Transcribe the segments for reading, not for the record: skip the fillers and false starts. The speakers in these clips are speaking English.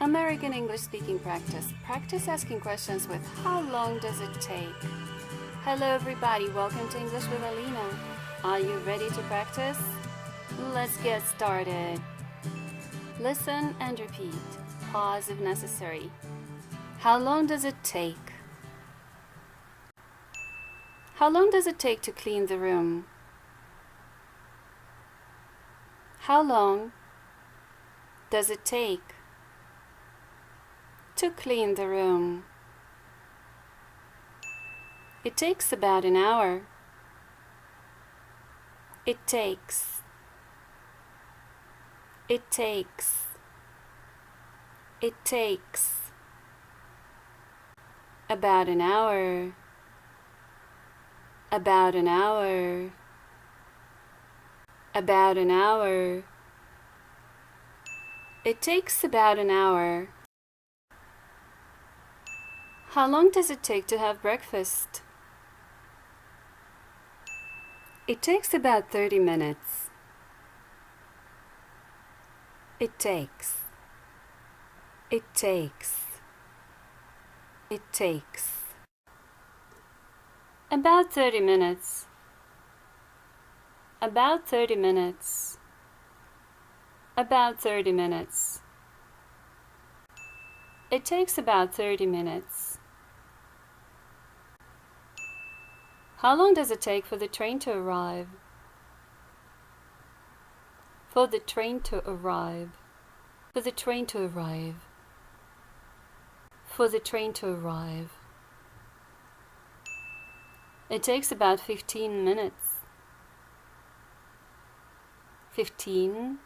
American English speaking practice. Practice asking questions with how long does it take? Hello everybody, welcome to English with Alina. Are you ready to practice? Let's get started. Listen and repeat. Pause if necessary. How long does it take? How long does it take to clean the room? How long does it take to clean the room? It takes about an hour. It takes about an hour. About an hour. About an hour. It takes about an hour. How long does it take to have breakfast? It takes about 30 minutes. It takes about 30 minutes. About 30 minutes. About 30 minutes. It takes about 30 minutes. How long does it take for the train to arrive? For the train to arrive. For the train to arrive. For the train to arrive. It takes about 15 minutes. 15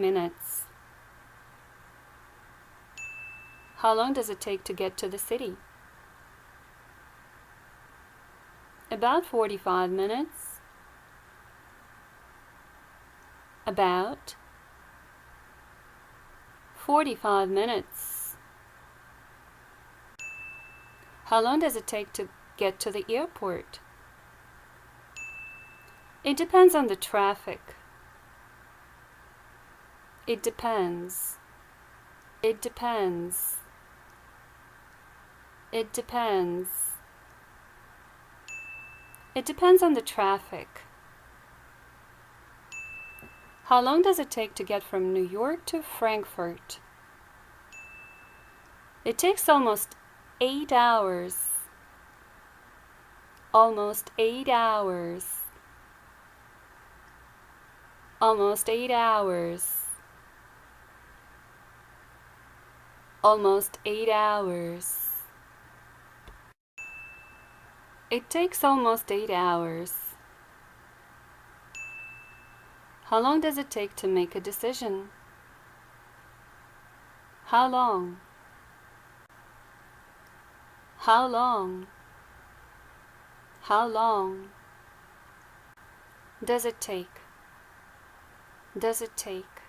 minutes. How long does it take to get to the city? About 45 minutes. About 45 minutes. How long does it take to get to the airport? It depends on the traffic. It depends. It depends. It depends. It depends on the traffic. How long does it take to get from New York to Frankfurt? It takes almost 8 hours. Almost 8 hours. Almost 8 hours. Almost 8 hours. It takes almost 8 hours. How long does it take to make a decision? How long? How long? How long does it take? Does it take?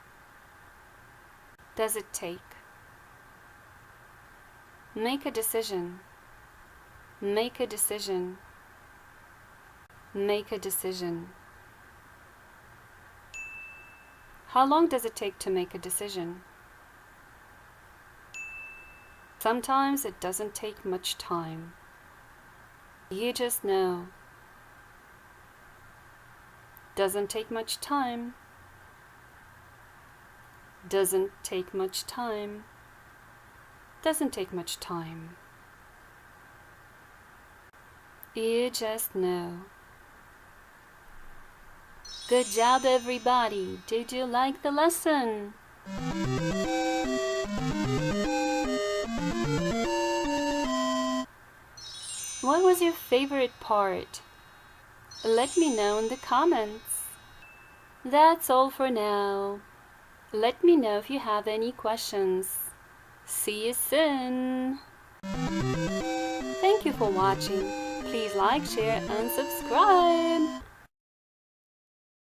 Does it take? Make a decision. Make a decision. Make a decision. How long does it take to make a decision? Sometimes it doesn't take much time. You just know. Doesn't take much time. Doesn't take much time. Doesn't take much time. You just know. Good job, everybody. Did you like the lesson? What was your favorite part? Let me know in the comments. That's all for now. Let me know if you have any questions. See you soon. Thank you for watching. Please like, share and subscribe.